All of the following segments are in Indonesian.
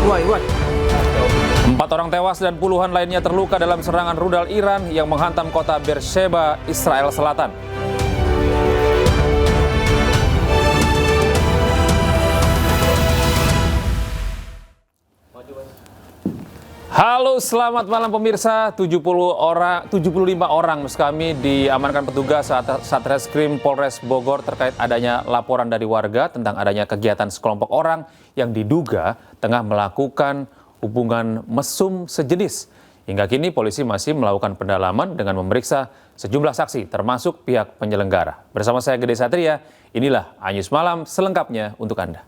Empat orang tewas dan puluhan lainnya terluka dalam serangan rudal Iran yang menghantam kota Beersheba, Israel Selatan. Halo, selamat malam pemirsa. 75 orang maksud kami diamankan petugas Satreskrim Polres Bogor terkait adanya laporan dari warga tentang adanya kegiatan sekelompok orang yang diduga tengah melakukan hubungan mesum sejenis. Hingga kini polisi masih melakukan pendalaman dengan memeriksa sejumlah saksi termasuk pihak penyelenggara. Bersama saya Gede Satria, inilah Anyus Malam selengkapnya untuk Anda.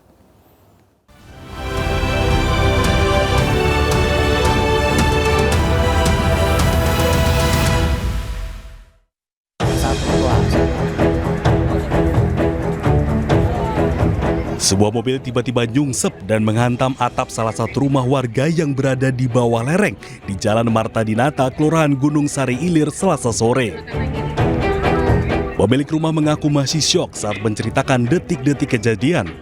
Sebuah mobil tiba-tiba nyungsep dan menghantam atap salah satu rumah warga yang berada di bawah lereng di Jalan Marta Dinata, Kelurahan Gunung Sari Ilir, Selasa sore. Pemilik rumah mengaku masih syok saat menceritakan detik-detik kejadian.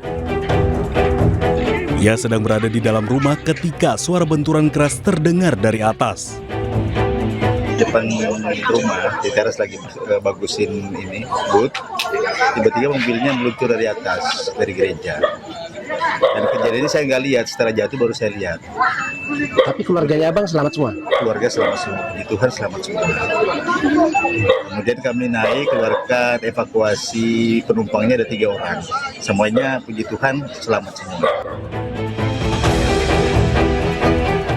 Ia sedang berada di dalam rumah ketika suara benturan keras terdengar dari atas. Depan rumah, di teras lagi bagusin ini, boot. Tiba-tiba mobilnya meluncur dari atas, dari gereja. Dan kejadian ini saya nggak lihat, setelah jatuh baru saya lihat. Tapi keluarganya abang selamat semua? Keluarga selamat semua, puji Tuhan selamat semua. Kemudian kami naik, keluarkan evakuasi penumpangnya ada 3 orang. Semuanya puji Tuhan selamat semua.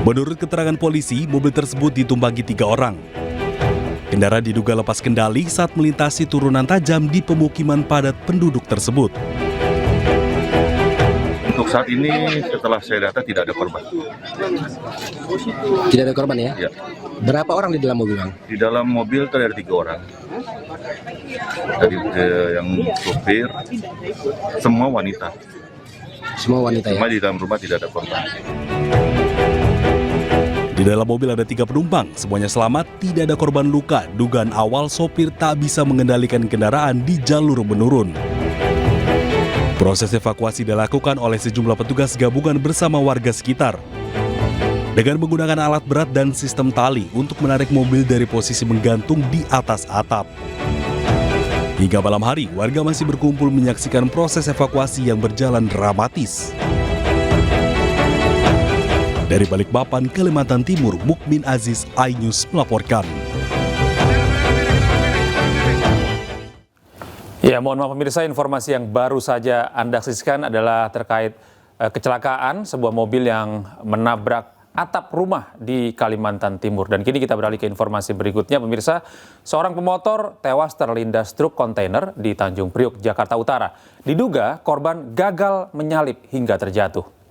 Menurut keterangan polisi, mobil tersebut ditumpangi 3 orang. Kendaraan diduga lepas kendali saat melintasi turunan tajam di pemukiman padat penduduk tersebut. Untuk saat ini setelah saya data tidak ada korban. Tidak ada korban ya? Ya. Berapa orang di dalam mobil bang? Di dalam mobil itu ada 3 orang. Dari yang supir, semua wanita. Semua wanita ya? Semua di dalam rumah tidak ada korban. Di dalam mobil ada 3 penumpang, semuanya selamat, tidak ada korban luka. Dugaan awal sopir tak bisa mengendalikan kendaraan di jalur menurun. Proses evakuasi dilakukan oleh sejumlah petugas gabungan bersama warga sekitar. Dengan menggunakan alat berat dan sistem tali untuk menarik mobil dari posisi menggantung di atas atap. Hingga malam hari, warga masih berkumpul menyaksikan proses evakuasi yang berjalan dramatis. Dari Balikpapan, Kalimantan Timur, Mukmin Aziz, iNews melaporkan. Ya, mohon maaf pemirsa, informasi yang baru saja Anda saksikan adalah terkait kecelakaan sebuah mobil yang menabrak atap rumah di Kalimantan Timur. Dan kini kita beralih ke informasi berikutnya pemirsa. Seorang pemotor tewas terlindas truk kontainer di Tanjung Priok, Jakarta Utara. Diduga korban gagal menyalip hingga terjatuh.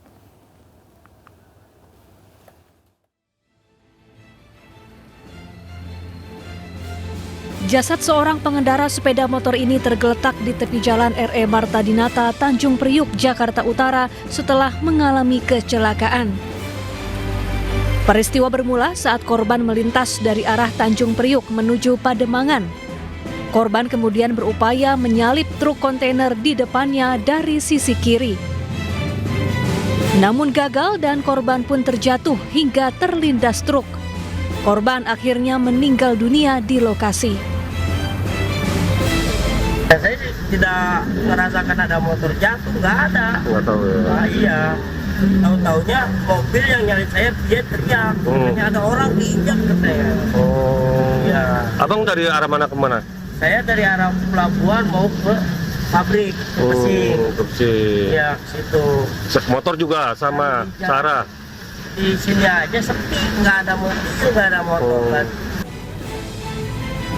Jasad seorang pengendara sepeda motor ini tergeletak di tepi jalan RE Marta Dinata, Tanjung Priok, Jakarta Utara setelah mengalami kecelakaan. Peristiwa bermula saat korban melintas dari arah Tanjung Priok menuju Pademangan. Korban kemudian berupaya menyalip truk kontainer di depannya dari sisi kiri. Namun gagal dan korban pun terjatuh hingga terlindas truk. Korban akhirnya meninggal dunia di lokasi. Saya tidak merasakan ada motor jatuh, nggak ada. Nggak tahu ya. Nah, iya. Tahu-taunya mobil yang nyalip saya dia teriak. Katanya ada orang diinjak ke saya. Oh. Iya. Abang dari arah mana ke mana? Saya dari arah pelabuhan mau ke pabrik, ke mesin. Ke mesin. Iya, ke situ. Motor juga sama, Sarah. Di sini aja sepi, nggak ada mobil, nggak ada motor. Kan.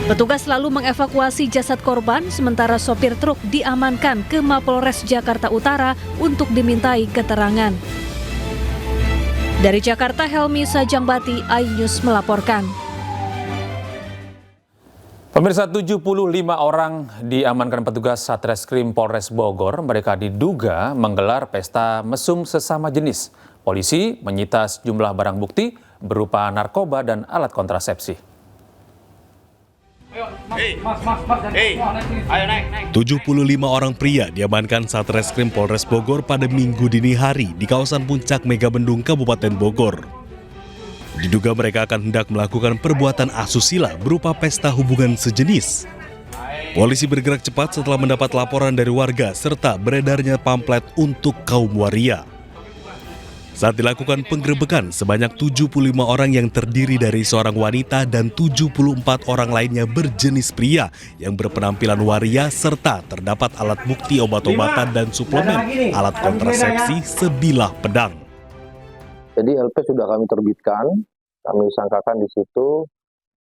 Petugas lalu mengevakuasi jasad korban, sementara sopir truk diamankan ke Mapolres Jakarta Utara untuk dimintai keterangan. Dari Jakarta, Helmi Sajangbati, iNews melaporkan. Pemirsa, 75 orang diamankan petugas Satreskrim Polres Bogor. Mereka diduga menggelar pesta mesum sesama jenis. Polisi menyita sejumlah barang bukti berupa narkoba dan alat kontrasepsi. 75 orang pria diamankan Satreskrim Polres Bogor pada Minggu dini hari di kawasan Puncak Megabendung, Kabupaten Bogor. Diduga mereka akan hendak melakukan perbuatan asusila berupa pesta hubungan sejenis. Polisi bergerak cepat setelah mendapat laporan dari warga serta beredarnya pamflet untuk kaum waria. Saat dilakukan penggerebekan, sebanyak 75 orang yang terdiri dari seorang wanita dan 74 orang lainnya berjenis pria yang berpenampilan waria serta terdapat alat bukti obat-obatan dan suplemen alat kontrasepsi sebilah pedang. Jadi LP sudah kami terbitkan, kami sangkakan di situ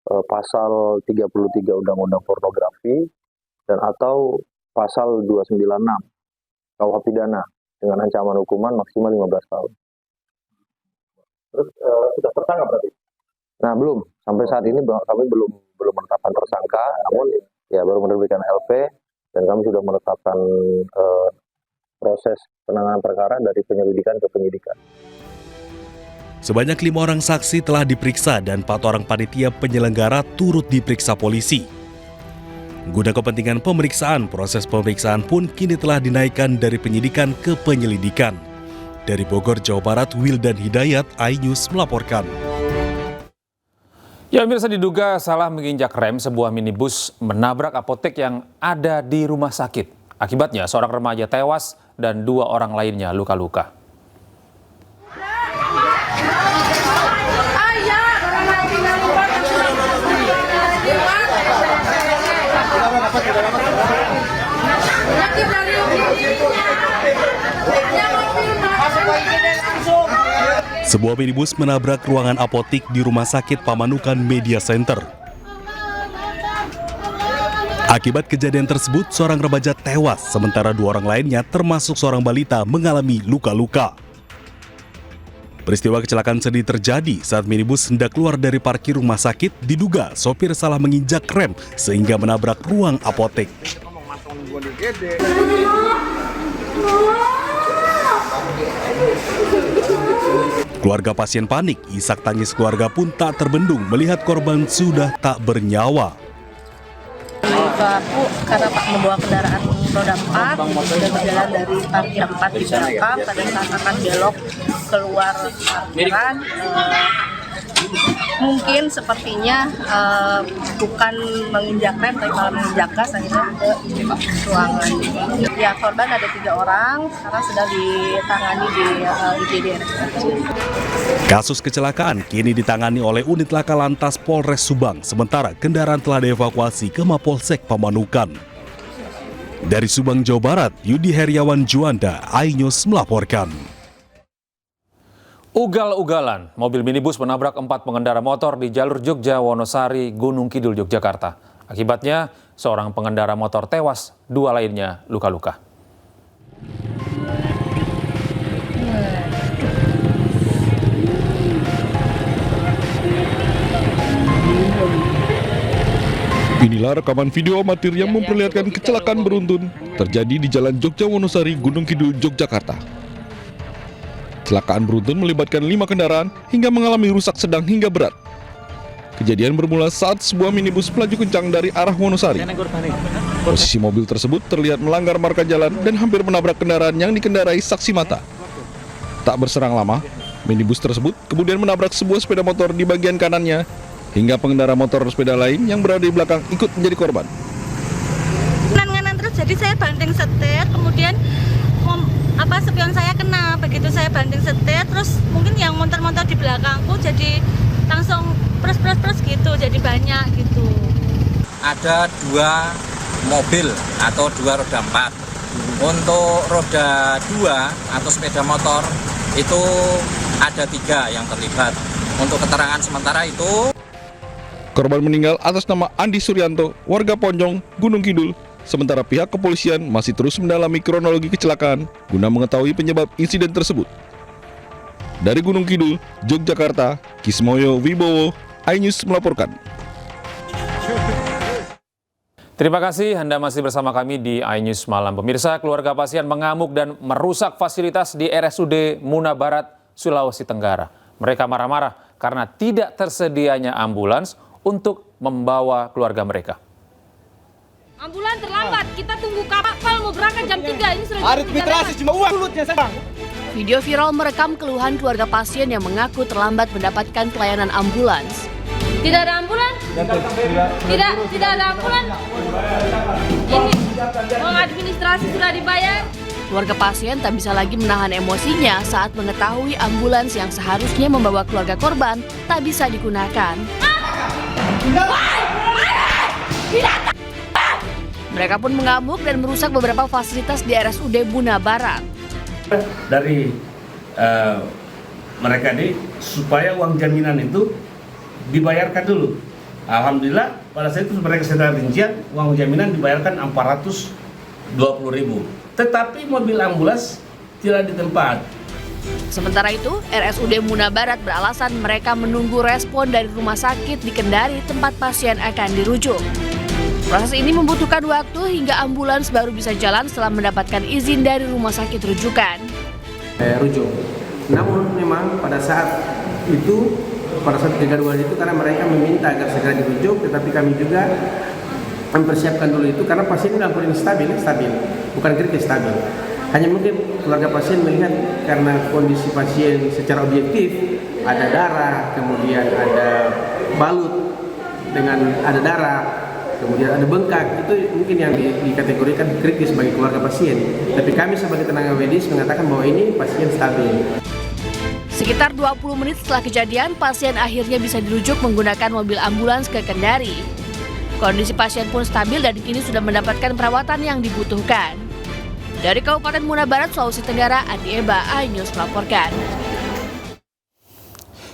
pasal 33 Undang-Undang Pornografi dan atau pasal 296 KUH pidana dengan ancaman hukuman maksimal 15 tahun. Terus sudah tersangka berarti? Nah belum, sampai saat ini kami belum menetapkan tersangka, namun ya baru menerbitkan LP dan kami sudah menetapkan proses penanganan perkara dari penyelidikan ke penyidikan. Sebanyak 5 orang saksi telah diperiksa dan 4 orang panitia penyelenggara turut diperiksa polisi. Guna kepentingan pemeriksaan, proses pemeriksaan pun kini telah dinaikkan dari penyidikan ke penyelidikan. Dari Bogor, Jawa Barat, Wildan Hidayat, iNews melaporkan. Ya, pemirsa, diduga salah menginjak rem, sebuah minibus menabrak apotek yang ada di rumah sakit. Akibatnya, seorang remaja tewas dan 2 orang lainnya luka-luka. Sebuah minibus menabrak ruangan apotik di Rumah Sakit Pamanukan Media Center. Akibat kejadian tersebut, seorang remaja tewas, sementara 2 orang lainnya termasuk seorang balita mengalami luka-luka. Peristiwa kecelakaan sedih terjadi saat minibus hendak keluar dari parkir rumah sakit, diduga sopir salah menginjak rem sehingga menabrak ruang apotek. Keluarga pasien panik, isak tangis keluarga pun tak terbendung melihat korban sudah tak bernyawa. Pelaku karena Pak membawa kendaraan roda 4 dan berjalan dari parkir 4 di belakang pada saat akan belok keluar parkiran, mungkin sepertinya bukan menginjak rem tapi malah menginjak gas akhirnya ke ruangan. Ya, korban ada 3 orang, sekarang sedang ditangani di IGD RSUD. Kasus kecelakaan kini ditangani oleh unit laka lantas Polres Subang, sementara kendaraan telah dievakuasi ke Mapolsek Pamanukan. Dari Subang, Jawa Barat, Yudi Heriawan Juanda, iNews melaporkan. Ugal-ugalan, mobil minibus menabrak 4 pengendara motor di jalur Jogja Wonosari, Gunung Kidul, Yogyakarta. Akibatnya, seorang pengendara motor tewas, 2 lainnya luka-luka. Inilah rekaman video amatir yang memperlihatkan kecelakaan beruntun terjadi di Jalan Jogja Wonosari, Gunung Kidul, Yogyakarta. Kecelakaan beruntun melibatkan 5 kendaraan hingga mengalami rusak sedang hingga berat. Kejadian bermula saat sebuah minibus melaju kencang dari arah Wonosari. Posisi mobil tersebut terlihat melanggar marka jalan dan hampir menabrak kendaraan yang dikendarai saksi mata. Tak berserang lama, minibus tersebut kemudian menabrak sebuah sepeda motor di bagian kanannya, hingga pengendara motor sepeda lain yang berada di belakang ikut menjadi korban. Nganan terus, jadi saya banting setir, kemudian spion saya kena. Begitu saya banting setir, terus mungkin yang motor-motor di belakangku jadi langsung pros gitu, jadi banyak gitu. Ada 2 mobil atau 2 roda 4. Untuk roda 2 atau sepeda motor itu ada 3 yang terlibat. Untuk keterangan sementara itu, korban meninggal atas nama Andi Suryanto, warga Ponjong, Gunung Kidul. Sementara pihak kepolisian masih terus mendalami kronologi kecelakaan guna mengetahui penyebab insiden tersebut. Dari Gunung Kidul, Yogyakarta, Kismoyo Wibowo, iNews melaporkan. Terima kasih Anda masih bersama kami di iNews Malam. Pemirsa, keluarga pasien mengamuk dan merusak fasilitas di RSUD Muna Barat, Sulawesi Tenggara. Mereka marah-marah karena tidak tersedianya ambulans untuk membawa keluarga mereka. Ambulan terlambat, kita tunggu kapal mau berangkat jam 3, ini sudah jam 3. Video viral merekam keluhan keluarga pasien yang mengaku terlambat mendapatkan pelayanan ambulans. Tidak ada ambulan? Tidak ada ambulan. Ini uang administrasi sudah dibayar. Keluarga pasien tak bisa lagi menahan emosinya saat mengetahui ambulans yang seharusnya membawa keluarga korban tak bisa digunakan. Mereka pun mengamuk dan merusak beberapa fasilitas di RSUD Buna Barat. Dari mereka ini supaya uang jaminan itu dibayarkan dulu. Alhamdulillah pada saat itu mereka sedang rincian uang jaminan dibayarkan 420.000. Tetapi mobil ambulans tidak di tempat. Sementara itu, RSUD Buna Barat beralasan mereka menunggu respon dari rumah sakit di Kendari tempat pasien akan dirujuk. Proses ini membutuhkan waktu hingga ambulans baru bisa jalan setelah mendapatkan izin dari rumah sakit rujukan. Rujuk. Namun memang pada saat kegaduhan itu karena mereka meminta agar segera dirujuk, tetapi kami juga mempersiapkan dulu itu karena pasien dalam kondisi stabil, bukan kritis, stabil. Hanya mungkin keluarga pasien melihat karena kondisi pasien secara objektif ada darah, kemudian ada balut dengan ada darah, kemudian ada bengkak, itu mungkin yang dikategorikan kritis bagi keluarga pasien. Tapi kami sebagai tenaga medis mengatakan bahwa ini pasien stabil. Sekitar 20 menit setelah kejadian, pasien akhirnya bisa dirujuk menggunakan mobil ambulans ke Kendari. Kondisi pasien pun stabil dan kini sudah mendapatkan perawatan yang dibutuhkan. Dari Kabupaten Buna Barat, Sulawesi Tenggara, Adi Eba, iNews melaporkan.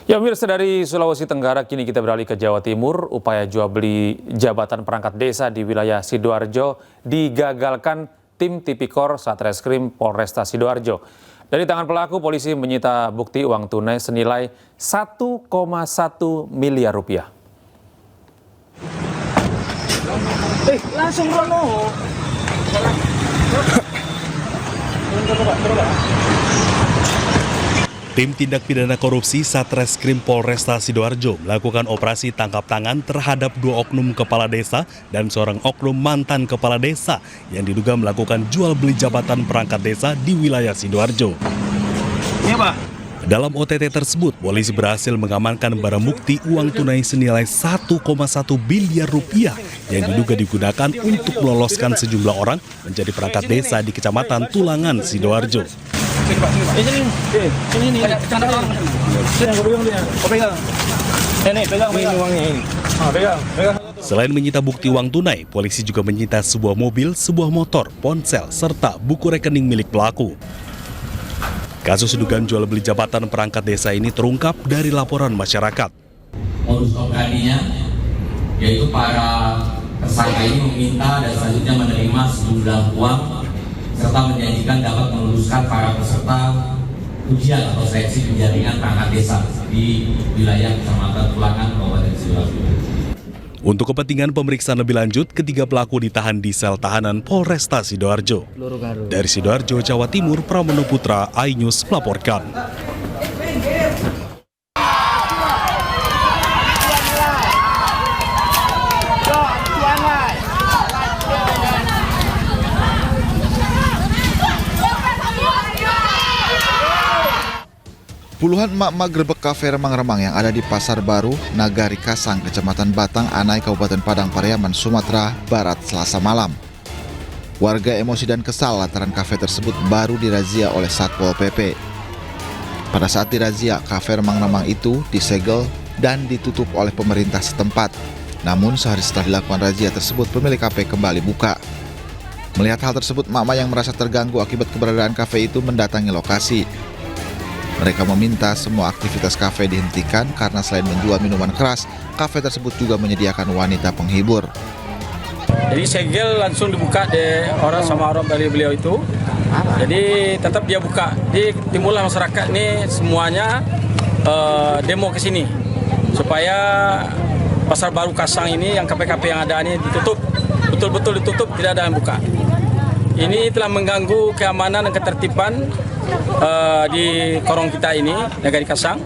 Ya pemirsa, dari Sulawesi Tenggara kini kita beralih ke Jawa Timur. Upaya jual beli jabatan perangkat desa di wilayah Sidoarjo digagalkan tim Tipikor Satreskrim Polresta Sidoarjo. Dari tangan pelaku, polisi menyita bukti uang tunai senilai 1,1 miliar rupiah. Langsung Rono. Tim Tindak Pidana Korupsi Satreskrim Polresta Sidoarjo melakukan operasi tangkap tangan terhadap 2 oknum kepala desa dan seorang oknum mantan kepala desa yang diduga melakukan jual beli jabatan perangkat desa di wilayah Sidoarjo. Iya, Pak. Dalam OTT tersebut, polisi berhasil mengamankan barang bukti uang tunai senilai 1,1 miliar rupiah yang diduga digunakan untuk meloloskan sejumlah orang menjadi perangkat desa di Kecamatan Tulangan, Sidoarjo. Selain menyita bukti uang tunai, polisi juga menyita sebuah mobil, sebuah motor, ponsel, serta buku rekening milik pelaku. Kasus dugaan jual beli jabatan perangkat desa ini terungkap dari laporan masyarakat. Modus operandinya yaitu para tersangka ini meminta dan selanjutnya menerima sejumlah uang serta menjanjikan dapat meluluskan para peserta ujian atau seleksi penjaringan perangkat desa di wilayah Kecamatan Tulangan, Kabupaten Sidoarjo. Untuk kepentingan pemeriksaan lebih lanjut, ketiga pelaku ditahan di sel tahanan Polresta Sidoarjo. Dari Sidoarjo, Jawa Timur, Pramono Putra, iNews melaporkan. Puluhan emak-emak gerbek kafe remang-remang yang ada di Pasar Baru, Nagari Kasang, Kecamatan Batang, Anai, Kabupaten Padang Pariaman, Sumatera Barat, Selasa malam. Warga emosi dan kesal lantaran kafe tersebut baru dirazia oleh Satpol PP. Pada saat dirazia, kafe remang-remang itu disegel dan ditutup oleh pemerintah setempat. Namun sehari setelah dilakukan razia tersebut, pemilik kafe kembali buka. Melihat hal tersebut, emak-emak yang merasa terganggu akibat keberadaan kafe itu mendatangi lokasi. Mereka meminta semua aktivitas kafe dihentikan karena selain menjual minuman keras, kafe tersebut juga menyediakan wanita penghibur. Jadi segel langsung dibuka deh sama orang dari beliau itu. Jadi tetap dia buka. Jadi timbullah masyarakat ini semuanya demo ke sini supaya Pasar Baru Kasang ini yang kafe-kafe yang ada ini ditutup, betul-betul ditutup, tidak ada yang buka. Ini telah mengganggu keamanan dan ketertiban di korong kita ini, Nagari Kasang.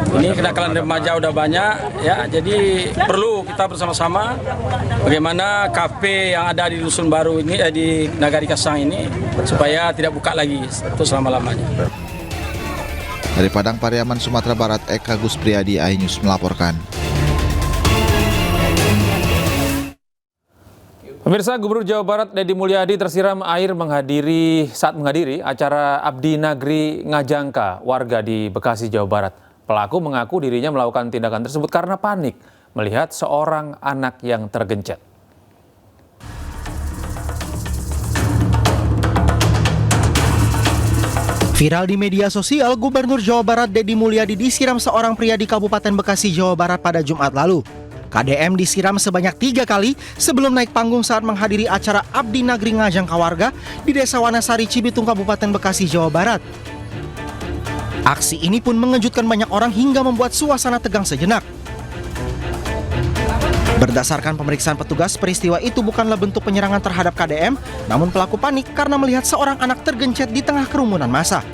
Ini kenakalan remaja udah banyak, ya. Jadi perlu kita bersama-sama bagaimana kafe yang ada di Dusun Baru ini, di Nagari Kasang ini, supaya tidak buka lagi untuk selama-lamanya. Dari Padang Pariaman, Sumatera Barat, Eka Guspriyadi, iNews melaporkan. Pemirsa, Gubernur Jawa Barat Deddy Mulyadi tersiram air saat menghadiri acara Abdi Nagri Ngajangka warga di Bekasi, Jawa Barat. Pelaku mengaku dirinya melakukan tindakan tersebut karena panik melihat seorang anak yang tergencet. Viral di media sosial, Gubernur Jawa Barat Deddy Mulyadi disiram seorang pria di Kabupaten Bekasi, Jawa Barat pada Jumat lalu. KDM disiram sebanyak 3 kali sebelum naik panggung saat menghadiri acara Abdi Nagri Ngajangka warga di Desa Wanasari, Cibitung, Kabupaten Bekasi, Jawa Barat. Aksi ini pun mengejutkan banyak orang hingga membuat suasana tegang sejenak. Berdasarkan pemeriksaan petugas, peristiwa itu bukanlah bentuk penyerangan terhadap KDM, namun pelaku panik karena melihat seorang anak tergencet di tengah kerumunan massa.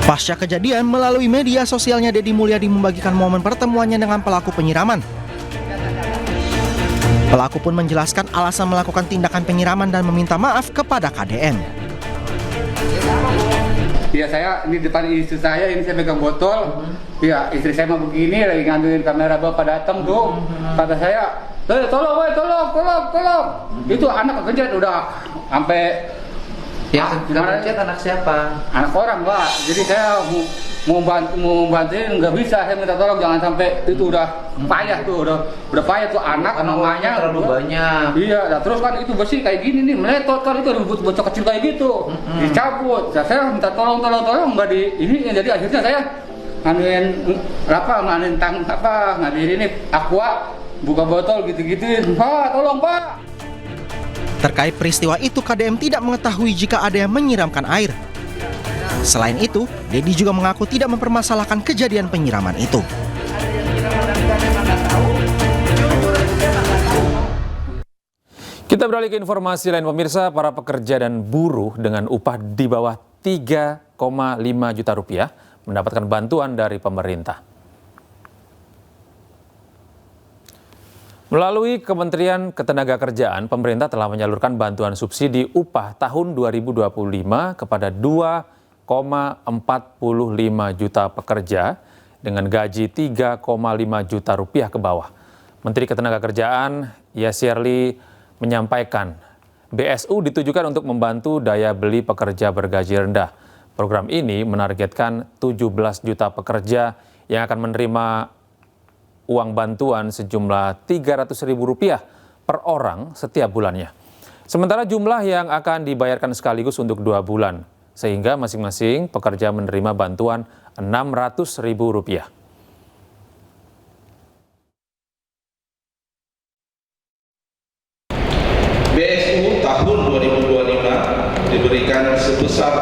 Pasca kejadian, melalui media sosialnya Deddy Mulyadi membagikan momen pertemuannya dengan pelaku penyiraman. Pelaku pun menjelaskan alasan melakukan tindakan penyiraman dan meminta maaf kepada KDM. Ya, saya ini depan istri saya, ini saya pegang botol. Ya, istri saya mau begini, lagi ngambilin kamera, bapak datang tuh. Kata saya, tolong. Itu anak kegencet udah sampai. Ya, kegencet anak siapa? Anak orang, Pak. Jadi saya mau bantuin nggak bisa, saya minta tolong jangan sampai itu udah payah tuh, udah payah tuh anak namanya terlalu banyak. Iya, nah, terus kan itu besi kayak gini nih meletot kan, itu bocor kecil kayak gitu, dicabut. Nah, saya minta tolong nggak di ini, jadi akhirnya saya ngambilin ini aqua, buka botol gitu-gituin. Pak, tolong Pak. Terkait peristiwa itu, KDM tidak mengetahui jika ada yang menyiramkan air. Selain itu, Deddy juga mengaku tidak mempermasalahkan kejadian penyiraman itu. Kita beralih ke informasi lain, pemirsa. Para pekerja dan buruh dengan upah di bawah 3,5 juta rupiah mendapatkan bantuan dari pemerintah. Melalui Kementerian Ketenagakerjaan, pemerintah telah menyalurkan bantuan subsidi upah tahun 2025 kepada 2,45 juta pekerja dengan gaji 3,5 juta rupiah ke bawah. Menteri Ketenagakerjaan Yasirli menyampaikan, BSU ditujukan untuk membantu daya beli pekerja bergaji rendah. Program ini menargetkan 17 juta pekerja yang akan menerima uang bantuan sejumlah Rp300.000 per orang setiap bulannya. Sementara jumlah yang akan dibayarkan sekaligus untuk 2 bulan, sehingga masing-masing pekerja menerima bantuan Rp600.000. BSU tahun 2025 diberikan sebesar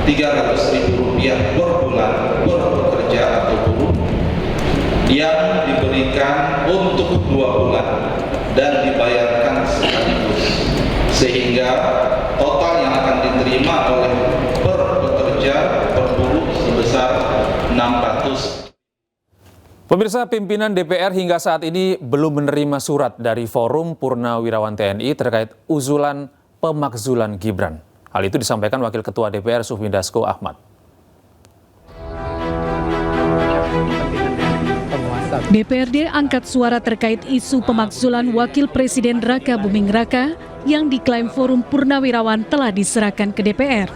Rp300.000 per bulan per pekerja atau buruh yang diberikan untuk 2 bulan dan dibayarkan sekaligus, sehingga total yang akan diterima oleh per pekerja per buruh sebesar 600. Pemirsa, pimpinan DPR hingga saat ini belum menerima surat dari Forum Purnawirawan TNI terkait usulan pemakzulan Gibran. Hal itu disampaikan Wakil Ketua DPR Sufmi Dasko Ahmad. DPRD angkat suara terkait isu pemakzulan Wakil Presiden Raka Buming Raka yang diklaim Forum Purnawirawan telah diserahkan ke DPR.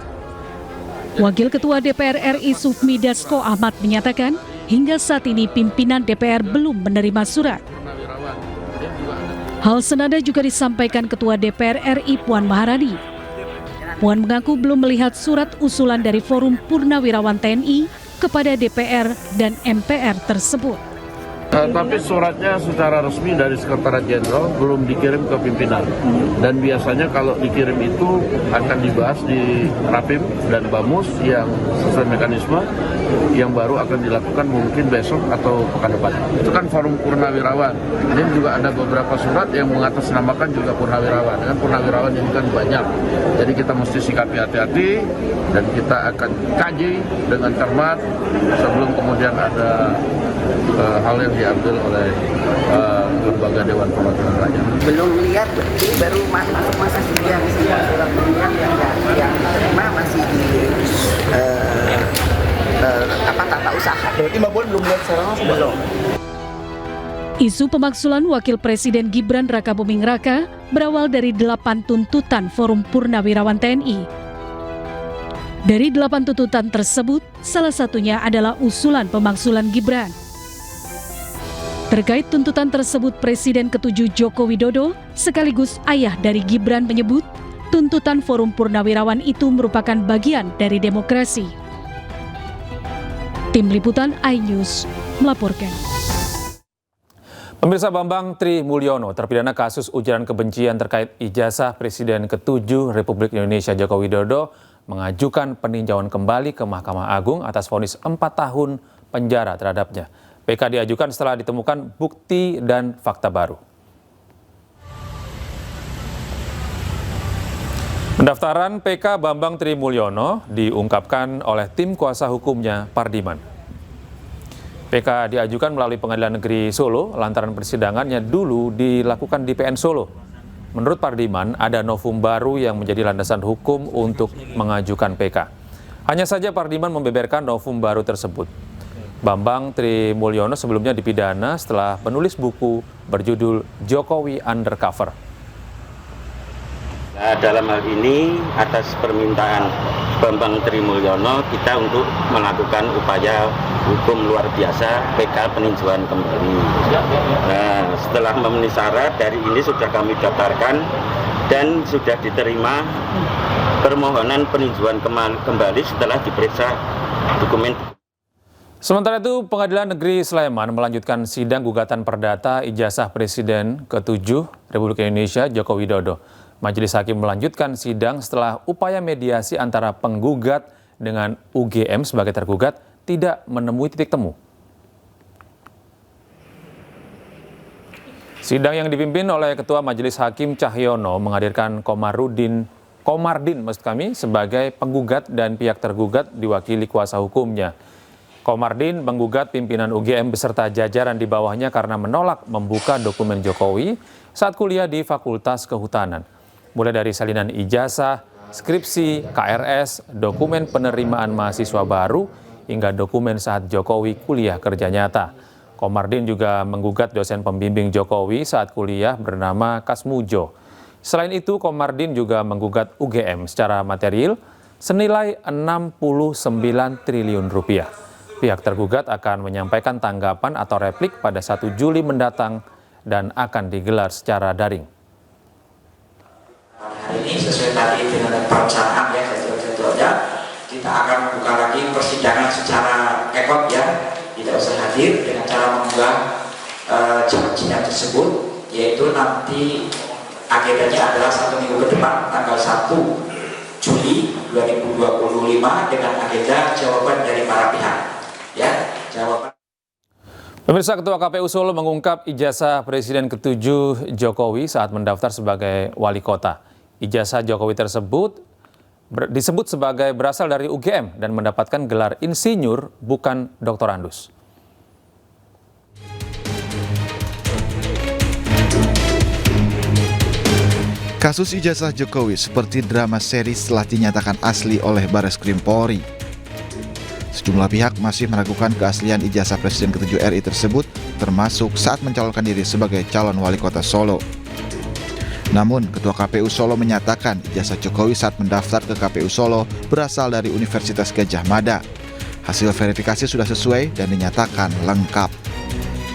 Wakil Ketua DPR RI Sufmi Dasko Ahmad menyatakan, hingga saat ini pimpinan DPR belum menerima surat. Hal senada juga disampaikan Ketua DPR RI Puan Maharani. Puan mengaku belum melihat surat usulan dari Forum Purnawirawan TNI kepada DPR dan MPR tersebut. Tapi suratnya secara resmi dari Sekretariat Jenderal belum dikirim ke pimpinan. Dan biasanya kalau dikirim itu akan dibahas di Rapim dan Bamus yang sesuai mekanisme yang baru akan dilakukan mungkin besok atau pekan depan. Itu kan forum purnawirawan. Ini juga ada beberapa surat yang mengatasnamakan juga purnawirawan. Dengan purnawirawan ini kan banyak. Jadi kita mesti sikapi hati-hati dan kita akan kaji dengan cermat sebelum kemudian ada hal yang diambil oleh lembaga Dewan Perwakilan Rakyat. Belum lihat, baru masuk masa sidang semua surat pemilihan yang diterima masih di tata usaha. Berarti Mbak Puan belum lihat secara langsung? Belum. Isu pemakzulan Wakil Presiden Gibran Raka Buming Raka berawal dari 8 tuntutan Forum Purnawirawan TNI. Dari 8 tuntutan tersebut, salah satunya adalah usulan pemakzulan Gibran. Terkait tuntutan tersebut, Presiden ke-7 Joko Widodo sekaligus ayah dari Gibran menyebut tuntutan Forum Purnawirawan itu merupakan bagian dari demokrasi. Tim Liputan iNews melaporkan. Pemirsa, Bambang Tri Mulyono terpidana kasus ujaran kebencian terkait ijazah Presiden ke-7 Republik Indonesia Joko Widodo mengajukan peninjauan kembali ke Mahkamah Agung atas vonis 4 tahun penjara terhadapnya. PK diajukan setelah ditemukan bukti dan fakta baru. Pendaftaran PK Bambang Tri Mulyono diungkapkan oleh tim kuasa hukumnya Pardiman. PK diajukan melalui Pengadilan Negeri Solo lantaran persidangannya dulu dilakukan di PN Solo. Menurut Pardiman, ada novum baru yang menjadi landasan hukum untuk mengajukan PK. Hanya saja Pardiman membeberkan novum baru tersebut. Bambang Tri Mulyono sebelumnya dipidana setelah menulis buku berjudul Jokowi Undercover. Dalam hal ini atas permintaan Bambang Tri Mulyono kita untuk melakukan upaya hukum luar biasa PK peninjauan kembali. Nah, setelah memenuhi syarat dari ini sudah kami daftarkan dan sudah diterima permohonan peninjauan kembali setelah diperiksa dokumen. Sementara itu, Pengadilan Negeri Sleman melanjutkan sidang gugatan perdata ijazah Presiden ke-7 Republik Indonesia Joko Widodo. Majelis Hakim melanjutkan sidang setelah upaya mediasi antara penggugat dengan UGM sebagai tergugat tidak menemui titik temu. Sidang yang dipimpin oleh Ketua Majelis Hakim Cahyono menghadirkan Komardin sebagai penggugat dan pihak tergugat diwakili kuasa hukumnya. Komardin menggugat pimpinan UGM beserta jajaran di bawahnya karena menolak membuka dokumen Jokowi saat kuliah di Fakultas Kehutanan. Mulai dari salinan ijazah, skripsi, KRS, dokumen penerimaan mahasiswa baru, hingga dokumen saat Jokowi kuliah kerja nyata. Komardin juga menggugat dosen pembimbing Jokowi saat kuliah bernama Kasmujo. Selain itu, Komardin juga menggugat UGM secara material senilai 69 triliun rupiah. Pihak tergugat akan menyampaikan tanggapan atau replik pada 1 Juli mendatang dan akan digelar secara daring. Hari ini sesuai tadi dengan perencanaan ya, jadwalnya kita akan membuka lagi persidangan secara ekot ya, tidak usah hadir dengan cara membuka sidang tersebut, yaitu nanti agendanya adalah 1 minggu ke depan tanggal 1 Juli 2025 dengan agenda jawaban dari para pihak. Ya, jawaban. Pemirsa, Ketua KPU Solo mengungkap ijazah Presiden ke-7 Jokowi saat mendaftar sebagai wali kota. Ijazah Jokowi tersebut disebut sebagai berasal dari UGM dan mendapatkan gelar insinyur bukan doktorandus. Kasus ijazah Jokowi seperti drama seri setelah dinyatakan asli oleh Bareskrim Polri. Sejumlah pihak masih meragukan keaslian ijazah Presiden ke-7 RI tersebut, termasuk saat mencalonkan diri sebagai calon wali kota Solo. Namun, Ketua KPU Solo menyatakan ijazah Jokowi saat mendaftar ke KPU Solo berasal dari Universitas Gadjah Mada. Hasil verifikasi sudah sesuai dan dinyatakan lengkap.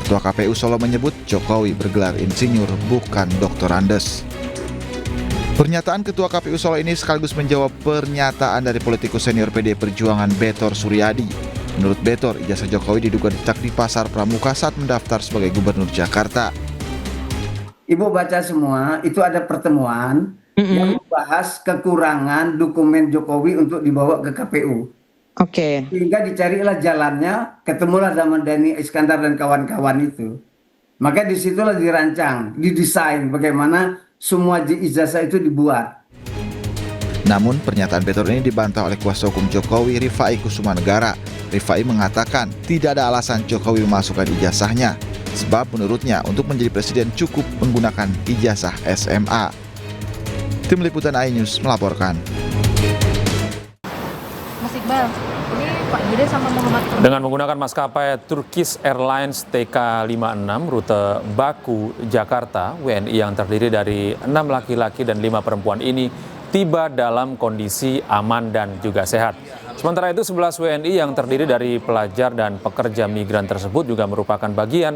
Ketua KPU Solo menyebut Jokowi bergelar insinyur bukan doktorandes. Pernyataan Ketua KPU Solo ini sekaligus menjawab pernyataan dari politikus senior PD Perjuangan Betor Suryadi. Menurut Betor, ijazah Jokowi diduga dicetak di Pasar Pramuka saat mendaftar sebagai Gubernur Jakarta. Ibu baca semua, itu ada pertemuan yang membahas kekurangan dokumen Jokowi untuk dibawa ke KPU. Sehingga dicarilah jalannya, ketemulah sama Dhani Iskandar dan kawan-kawan itu. Maka disitulah dirancang, didesain bagaimana semua ijazah itu dibuat. Namun pernyataan Betor ini dibantah oleh kuasa hukum Jokowi, Rifai Kusumanegara. Rifai mengatakan tidak ada alasan Jokowi memasukkan ijazahnya, sebab menurutnya untuk menjadi presiden cukup menggunakan ijazah SMA. Tim Liputan iNews melaporkan. Mas Iqbal, ini Pak Gide sama Muhammad. Dengan menggunakan maskapai Turkish Airlines TK56 rute Baku, Jakarta, WNI yang terdiri dari 6 laki-laki dan 5 perempuan ini tiba dalam kondisi aman dan juga sehat. Sementara itu 11 WNI yang terdiri dari pelajar dan pekerja migran tersebut juga merupakan bagian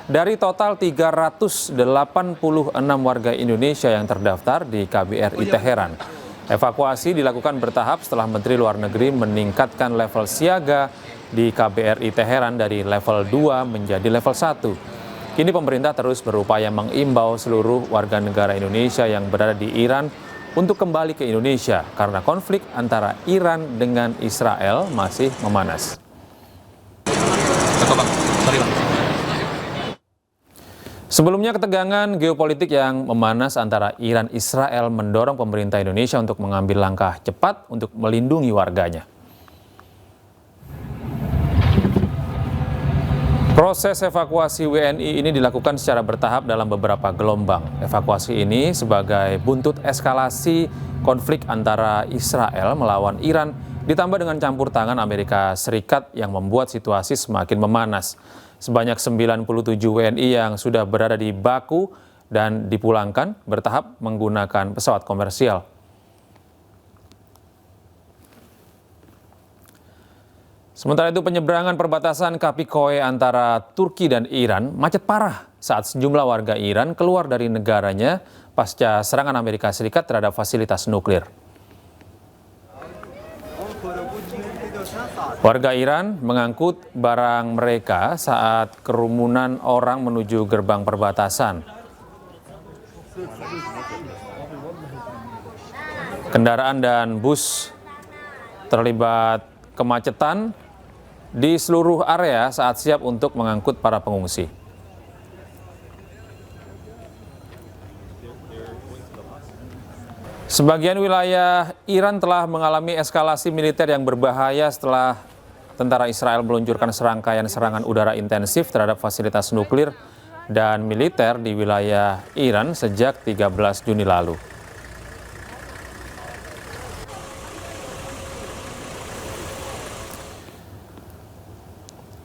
dari total 386 warga Indonesia yang terdaftar di KBRI Teheran. Evakuasi dilakukan bertahap setelah Menteri Luar Negeri meningkatkan level siaga di KBRI Teheran dari level 2 menjadi level 1. Kini pemerintah terus berupaya mengimbau seluruh warga negara Indonesia yang berada di Iran untuk kembali ke Indonesia karena konflik antara Iran dengan Israel masih memanas. Sebelumnya, ketegangan geopolitik yang memanas antara Iran dan Israel mendorong pemerintah Indonesia untuk mengambil langkah cepat untuk melindungi warganya. Proses evakuasi WNI ini dilakukan secara bertahap dalam beberapa gelombang. Evakuasi ini sebagai buntut eskalasi konflik antara Israel melawan Iran ditambah dengan campur tangan Amerika Serikat yang membuat situasi semakin memanas. Sebanyak 97 WNI yang sudah berada di Baku dan dipulangkan bertahap menggunakan pesawat komersial. Sementara itu, penyeberangan perbatasan Kapikoe antara Turki dan Iran macet parah saat sejumlah warga Iran keluar dari negaranya pasca serangan Amerika Serikat terhadap fasilitas nuklir. Warga Iran mengangkut barang mereka saat kerumunan orang menuju gerbang perbatasan. Kendaraan dan bus terlibat kemacetan di seluruh area saat siap untuk mengangkut para pengungsi. Sebagian wilayah Iran telah mengalami eskalasi militer yang berbahaya setelah tentara Israel meluncurkan serangkaian serangan udara intensif terhadap fasilitas nuklir dan militer di wilayah Iran sejak 13 Juni lalu.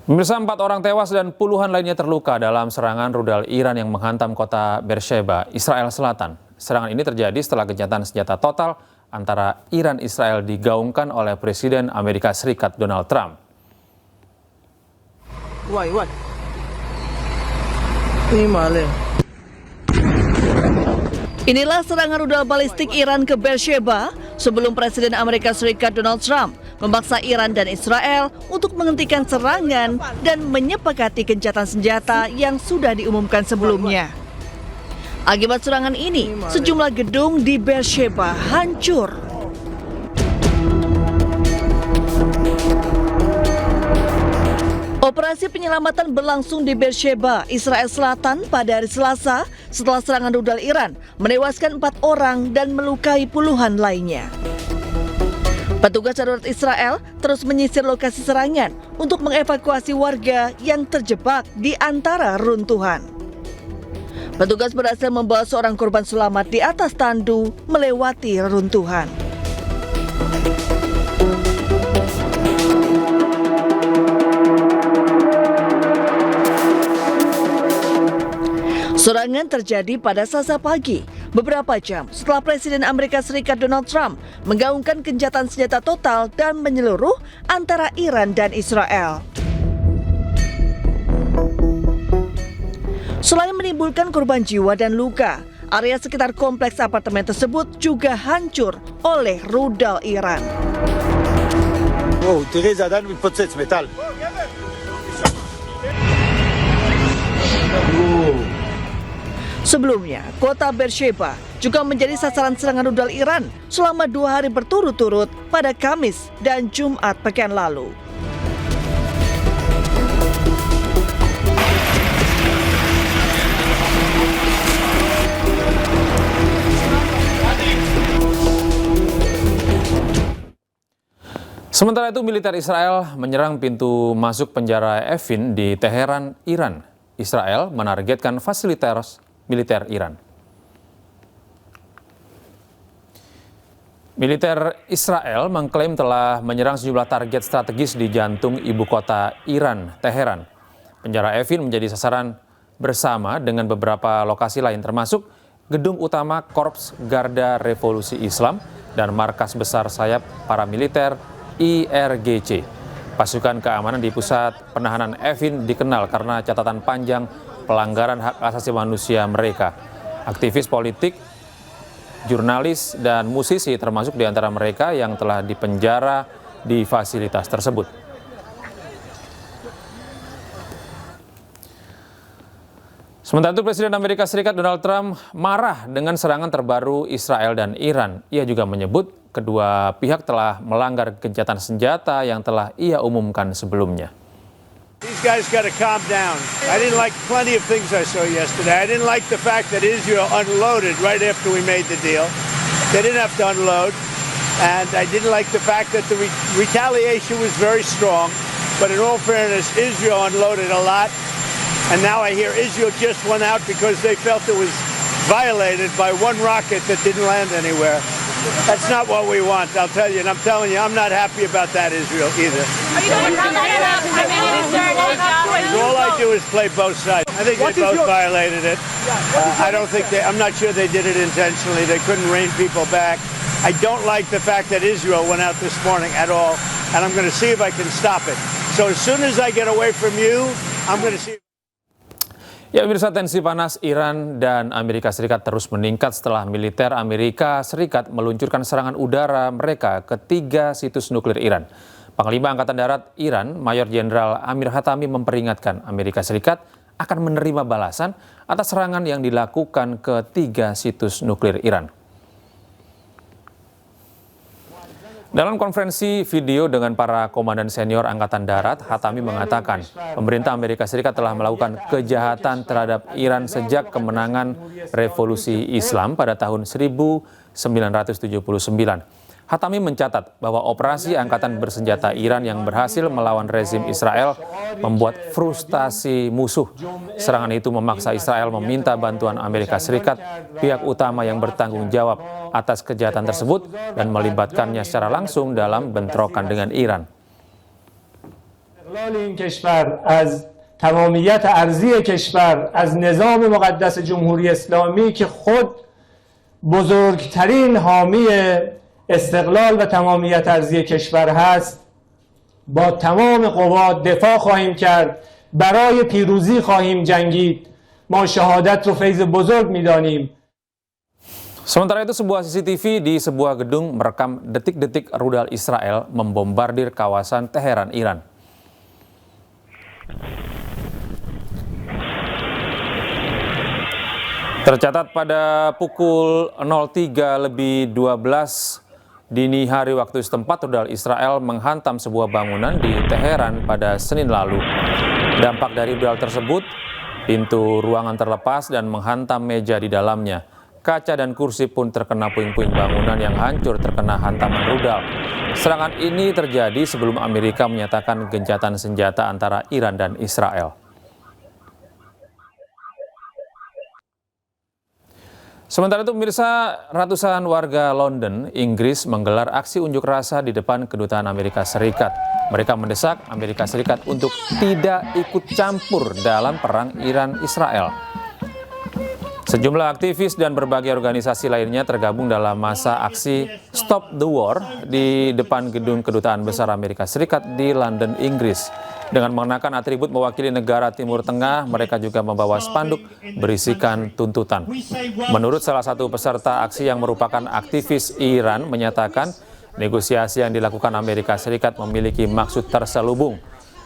Pemirsa, 4 orang tewas dan puluhan lainnya terluka dalam serangan rudal Iran yang menghantam kota Beersheba, Israel Selatan. Serangan ini terjadi setelah gencatan senjata total antara Iran Israel digaungkan oleh Presiden Amerika Serikat Donald Trump. Inilah serangan rudal balistik Iran ke Beersheba sebelum Presiden Amerika Serikat Donald Trump memaksa Iran dan Israel untuk menghentikan serangan dan menyepakati gencatan senjata yang sudah diumumkan sebelumnya. Akibat serangan ini, sejumlah gedung di Beersheba hancur. Operasi penyelamatan berlangsung di Beersheba, Israel Selatan pada hari Selasa setelah serangan rudal Iran menewaskan 4 orang dan melukai puluhan lainnya. Petugas darurat Israel terus menyisir lokasi serangan untuk mengevakuasi warga yang terjebak di antara runtuhan. Petugas berhasil membawa seorang korban selamat di atas tandu melewati reruntuhan. Serangan terjadi pada Selasa pagi, beberapa jam setelah Presiden Amerika Serikat Donald Trump menggaungkan gencatan senjata total dan menyeluruh antara Iran dan Israel. Selain menimbulkan korban jiwa dan luka, area sekitar kompleks apartemen tersebut juga hancur oleh rudal Iran. תראי, זה עדיין מתפוצץ, מטל. Sebelumnya, kota Beersheba juga menjadi sasaran serangan rudal Iran selama 2 hari berturut-turut pada Kamis dan Jumat pekan lalu. Sementara itu, militer Israel menyerang pintu masuk penjara Evin di Teheran, Iran. Israel menargetkan fasilitas militer Iran. Militer Israel mengklaim telah menyerang sejumlah target strategis di jantung ibu kota Iran, Teheran. Penjara Evin menjadi sasaran bersama dengan beberapa lokasi lain termasuk gedung utama Korps Garda Revolusi Islam dan markas besar sayap paramiliter IRGC. Pasukan keamanan di pusat penahanan Evin dikenal karena catatan panjang pelanggaran hak asasi manusia mereka. Aktivis politik, jurnalis, dan musisi termasuk di antara mereka yang telah dipenjara di fasilitas tersebut. Sementara itu, Presiden Amerika Serikat Donald Trump marah dengan serangan terbaru Israel dan Iran. Ia juga menyebut kedua pihak telah melanggar gencatan senjata yang telah ia umumkan sebelumnya. These guys got to calm down. I didn't like plenty of things I saw yesterday. I didn't like the fact that Israel unloaded right after we made the deal. They didn't have to unload. And I didn't like the fact that the retaliation was very strong. But in all fairness, Israel unloaded a lot. And now I hear Israel just went out because they felt it was violated by one rocket that didn't land anywhere. That's not what we want, I'll tell you. And I'm telling you, I'm not happy about that, Israel, either. All I do is play both sides. I think they both violated it. I'm not sure they did it intentionally. They couldn't rein people back. I don't like the fact that Israel went out this morning at all. And I'm going to see if I can stop it. So as soon as I get away from you, I'm going to see. Ya, pemirsa, tensi panas Iran dan Amerika Serikat terus meningkat setelah militer Amerika Serikat meluncurkan serangan udara mereka ke 3 situs nuklir Iran. Panglima Angkatan Darat Iran, Mayor Jenderal Amir Hatami memperingatkan Amerika Serikat akan menerima balasan atas serangan yang dilakukan ke 3 situs nuklir Iran. Dalam konferensi video dengan para komandan senior Angkatan Darat, Hatami mengatakan pemerintah Amerika Serikat telah melakukan kejahatan terhadap Iran sejak kemenangan Revolusi Islam pada tahun 1979. Hatami mencatat bahwa operasi angkatan bersenjata Iran yang berhasil melawan rezim Israel membuat frustasi musuh. Serangan itu memaksa Israel meminta bantuan Amerika Serikat, pihak utama yang bertanggung jawab atas kejahatan tersebut, dan melibatkannya secara langsung dalam bentrokan dengan Iran. این کشور از تمامیت ارضی کشور از نظام مقدس جمهوری اسلامی که خود بزرگترین حامی استقلال و تمامیت ارضی کشور هست با تمام قوا دفاع خواهیم کرد، برای پیروزی خواهیم جنگید. ما شهادت رو فیض بزرگ می‌دانیم. Sementara itu, sebuah CCTV di sebuah gedung merekam detik-detik rudal Israel membombardir kawasan Teheran, Iran. Tercatat pada pukul 03.12 dini hari waktu setempat, rudal Israel menghantam sebuah bangunan di Teheran pada Senin lalu. Dampak dari rudal tersebut, pintu ruangan terlepas dan menghantam meja di dalamnya. Kaca dan kursi pun terkena puing-puing bangunan yang hancur terkena hantaman rudal. Serangan ini terjadi sebelum Amerika menyatakan gencatan senjata antara Iran dan Israel. Sementara itu, pemirsa, ratusan warga London, Inggris menggelar aksi unjuk rasa di depan kedutaan Amerika Serikat. Mereka mendesak Amerika Serikat untuk tidak ikut campur dalam perang Iran-Israel. Sejumlah aktivis dan berbagai organisasi lainnya tergabung dalam masa aksi Stop the War di depan gedung kedutaan besar Amerika Serikat di London, Inggris. Dengan mengenakan atribut mewakili negara Timur Tengah, mereka juga membawa spanduk berisikan tuntutan. Menurut salah satu peserta aksi yang merupakan aktivis Iran, menyatakan Negosiasi yang dilakukan Amerika Serikat memiliki maksud terselubung.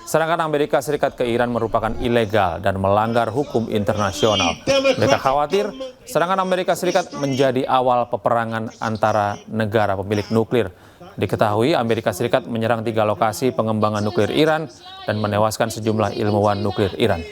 Serangan Amerika Serikat ke Iran merupakan ilegal dan melanggar hukum internasional. Mereka khawatir serangan Amerika Serikat menjadi awal peperangan antara negara pemilik nuklir. Diketahui Amerika Serikat menyerang 3 lokasi pengembangan nuklir Iran dan menewaskan sejumlah ilmuwan nuklir Iran.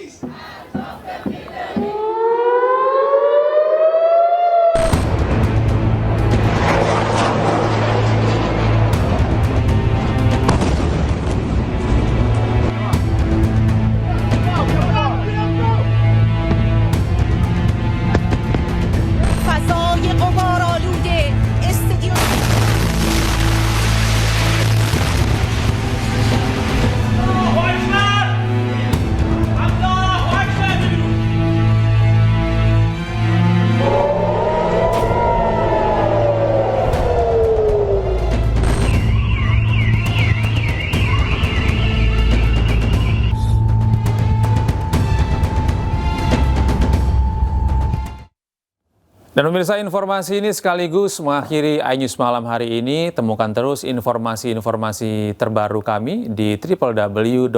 Dan pemirsa, informasi ini sekaligus mengakhiri iNews malam hari ini. Temukan terus informasi-informasi terbaru kami di www.inews.id.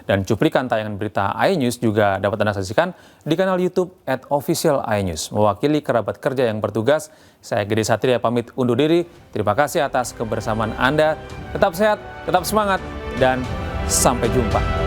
Dan cuplikan tayangan berita iNews juga dapat Anda saksikan di kanal YouTube @official_iNews. Mewakili kerabat kerja yang bertugas, saya Gede Satria pamit undur diri. Terima kasih atas kebersamaan Anda. Tetap sehat, tetap semangat, dan sampai jumpa.